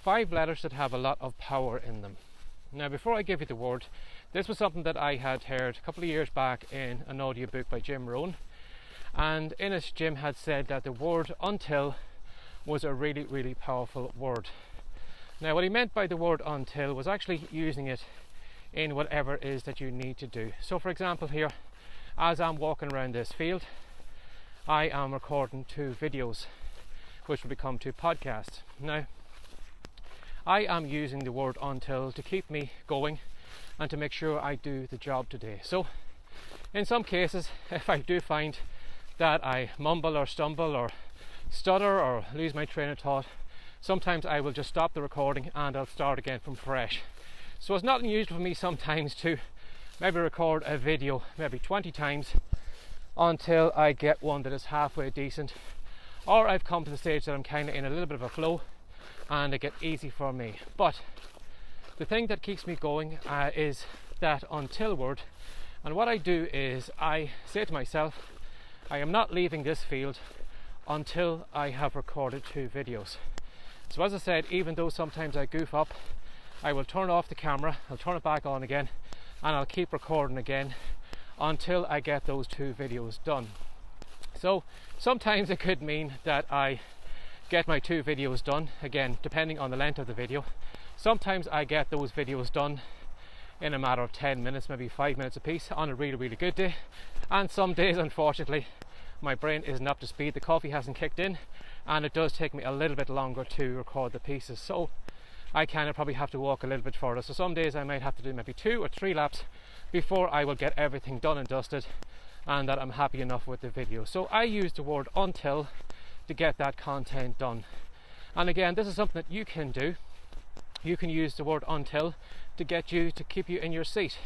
5 letters that have a lot of power in them. Now, before I give you the word, this was something that I had heard a couple of years back in an audiobook by Jim Rohn, and in it Jim had said that the word until was a really, really powerful word. Now, what he meant by the word until was actually using it in whatever it is that you need to do. So for example, here, as I'm walking around this field, I am recording 2 videos, which will become 2 podcasts. Now, I am using the word until to keep me going and to make sure I do the job today. So in some cases, if I do find that I mumble or stumble or stutter or lose my train of thought, sometimes I will just stop the recording and I'll start again from fresh. So it's not unusual for me sometimes to maybe record a video maybe 20 times until I get one that is halfway decent, or I've come to the stage that I'm kind of in a little bit of a flow and it gets easy for me. But the thing that keeps me going is that until word, and what I do is I say to myself, I am not leaving this field until I have recorded 2 videos. So as I said, even though sometimes I goof up, I will turn off the camera, I'll turn it back on again, and I'll keep recording again until I get those 2 videos done. So sometimes it could mean that I get my 2 videos done, again depending on the length of the video. Sometimes I get those videos done in a matter of 10 minutes, maybe 5 minutes a piece on a really, really good day. And some days, unfortunately, my brain isn't up to speed, the coffee hasn't kicked in, and it does take me a little bit longer to record the pieces. So I kind of probably have to walk a little bit further. So some days I might have to do maybe 2 or 3 laps before I will get everything done and dusted and that I'm happy enough with the video. So I use the word until to get that content done. And again, this is something that you can do. You can use the word until to get you to keep you in your seat.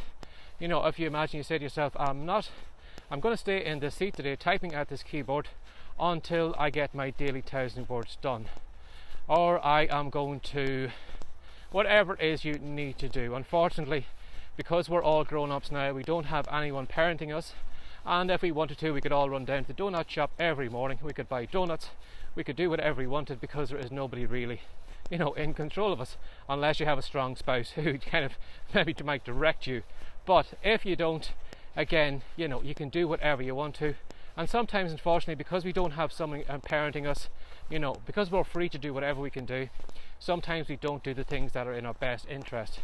You know, if you imagine you say to yourself, I'm going to stay in this seat today typing at this keyboard until I get my daily 1,000 words done, or I am going to whatever it is you need to do. Unfortunately, because we're all grown-ups now, we don't have anyone parenting us, and if we wanted to, we could all run down to the donut shop every morning, we could buy donuts, we could do whatever we wanted, because there is nobody really, you know, in control of us, unless you have a strong spouse who kind of maybe might direct you. But if you don't, again, you know, you can do whatever you want to. And sometimes, unfortunately, because we don't have someone parenting us, you know, because we're free to do whatever we can do, sometimes we don't do the things that are in our best interest.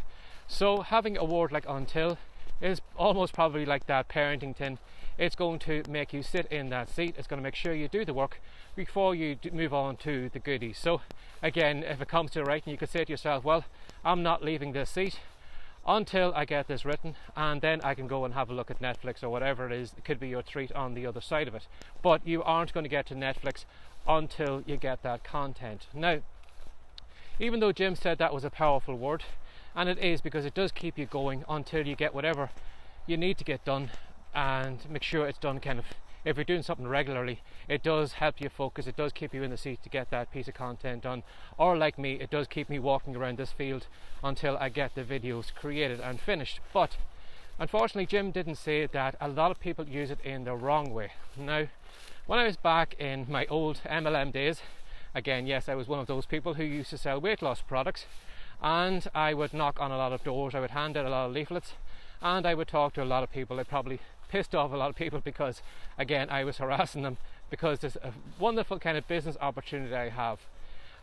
So having a word like until is almost probably like that parenting thing. It's going to make you sit in that seat. It's going to make sure you do the work before you move on to the goodies. So again, if it comes to writing, you could say to yourself, well, I'm not leaving this seat until I get this written, and then I can go and have a look at Netflix or whatever it is. It could be your treat on the other side of it. But you aren't going to get to Netflix until you get that content. Now, even though Jim said that was a powerful word, and it is, because it does keep you going until you get whatever you need to get done, and make sure it's done kind of, if you're doing something regularly, it does help you focus, it does keep you in the seat to get that piece of content done. Or like me, it does keep me walking around this field until I get the videos created and finished. But unfortunately, Jim didn't say that a lot of people use it in the wrong way. Now, when I was back in my old MLM days, again, yes, I was one of those people who used to sell weight loss products, and I would knock on a lot of doors, I would hand out a lot of leaflets, and I would talk to a lot of people. I probably pissed off a lot of people because, again, I was harassing them because there's a wonderful kind of business opportunity I have,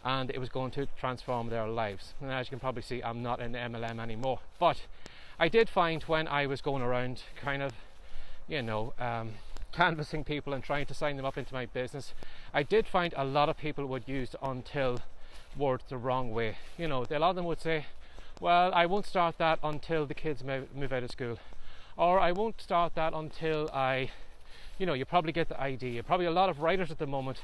and it was going to transform their lives. And as you can probably see, I'm not in MLM anymore. But I did find when I was going around kind of, you know, canvassing people and trying to sign them up into my business, I did find a lot of people would use until word the wrong way. You know, a lot of them would say, well, I won't start that until the kids move out of school, or I won't start that until I, you know, you probably get the idea. Probably a lot of writers at the moment,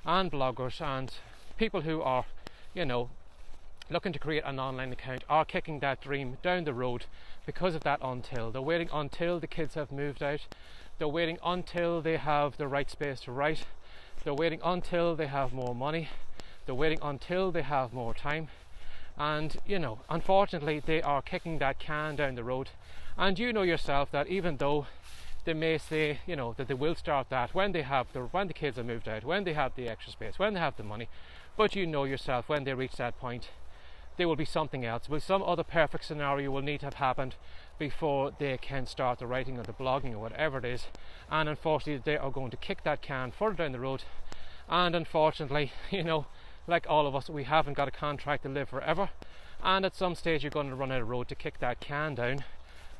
and bloggers, and people who are, you know, looking to create an online account are kicking that dream down the road because of that until. They're waiting until the kids have moved out. They're waiting until they have the right space to write. They're waiting until they have more money. They're waiting until they have more time. And, you know, unfortunately, they are kicking that can down the road. And you know yourself that even though they may say, you know, that they will start that when they have when the kids are moved out, when they have the extra space, when they have the money, but you know yourself, when they reach that point, there will be something else. Will some other perfect scenario will need to have happened before they can start the writing or the blogging or whatever it is, and unfortunately they are going to kick that can further down the road. And unfortunately, you know, like all of us, we haven't got a contract to live forever, and at some stage you're going to run out of road to kick that can down,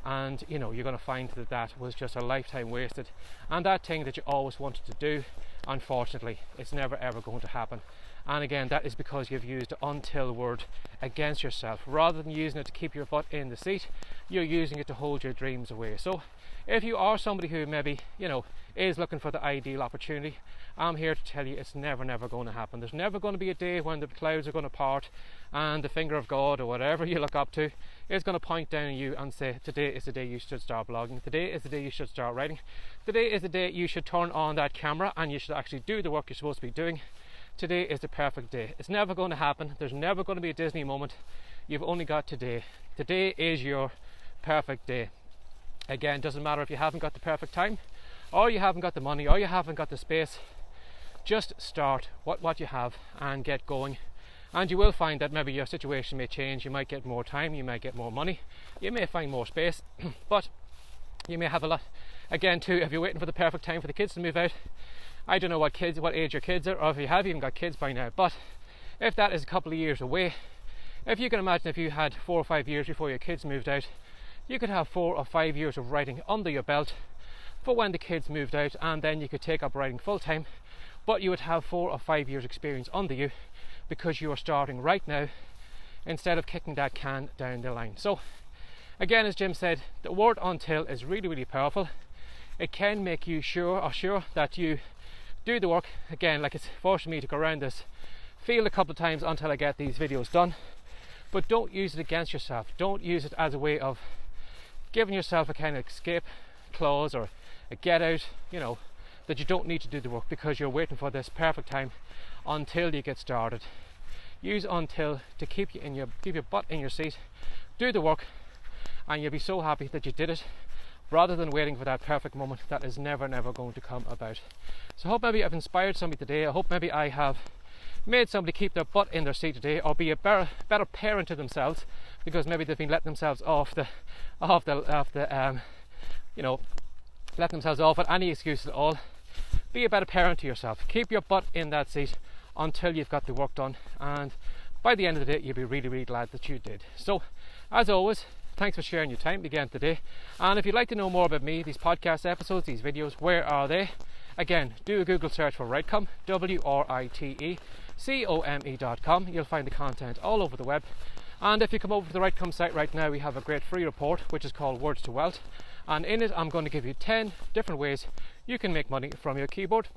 and you know, you're going to find that that was just a lifetime wasted, and that thing that you always wanted to do, unfortunately it's never ever going to happen. And again, that is because you've used the until word against yourself. Rather than using it to keep your butt in the seat, you're using it to hold your dreams away. So if you are somebody who maybe, you know, is looking for the ideal opportunity, I'm here to tell you it's never going to happen. There's never going to be a day when the clouds are going to part and the finger of God or whatever you look up to is going to point down at you and say, today is the day you should start blogging, today is the day you should start writing, today is the day you should turn on that camera and you should actually do the work you're supposed to be doing. Today is the perfect day. It's never going to happen. There's never going to be a Disney moment. You've only got today. Today is your perfect day. Again, doesn't matter if you haven't got the perfect time, or you haven't got the money, or you haven't got the space. Just start what you have and get going. And you will find that maybe your situation may change. You might get more time, you might get more money, you may find more space, but you may have a lot. Again, too, if you're waiting for the perfect time for the kids to move out, I don't know what age your kids are, or if you have even got kids by now, but if that is a couple of years away, if you can imagine if you had 4 or 5 years before your kids moved out, you could have 4 or 5 years of writing under your belt for when the kids moved out, and then you could take up writing full time, but you would have 4 or 5 years experience under you because you are starting right now instead of kicking that can down the line. So again, as Jim said, the word until is really powerful. It can make you sure that you do the work. Again, like, it's forcing me to go around this field a couple of times until I get these videos done, but don't use it against yourself. Don't use it as a way of giving yourself a kind of escape clause or a get out, you know, that you don't need to do the work because you're waiting for this perfect time until you get started. Use until to keep your butt in your seat, do the work, and you'll be so happy that you did it, rather than waiting for that perfect moment that is never going to come about. So I hope maybe I've inspired somebody today. I hope maybe I have made somebody keep their butt in their seat today, or be a better parent to themselves, because maybe they've been letting themselves off the you know, letting themselves off at any excuse at all. Be a better parent to yourself. Keep your butt in that seat until you've got the work done, and by the end of the day you'll be really glad that you did. So as always, thanks for sharing your time again today. And if you'd like to know more about me, these podcast episodes, these videos, where are they? Again, do a Google search for WriteCome, WriteCome.com. You'll find the content all over the web. And if you come over to the WriteCome site right now, we have a great free report which is called Words to Wealth. And in it, I'm going to give you 10 different ways you can make money from your keyboard.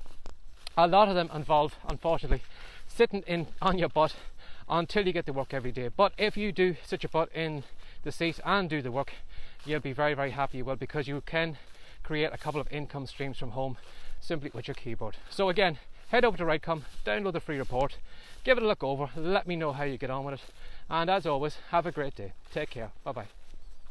A lot of them involve, unfortunately, sitting on your butt until you get to work every day. But if you do sit your butt in the seat and do the work, you'll be very happy you will, because you can create a couple of income streams from home simply with your keyboard. So again, head over to WriteCome, download the free report, give it a look over, let me know how you get on with it, and as always, have a great day. Take care. Bye bye.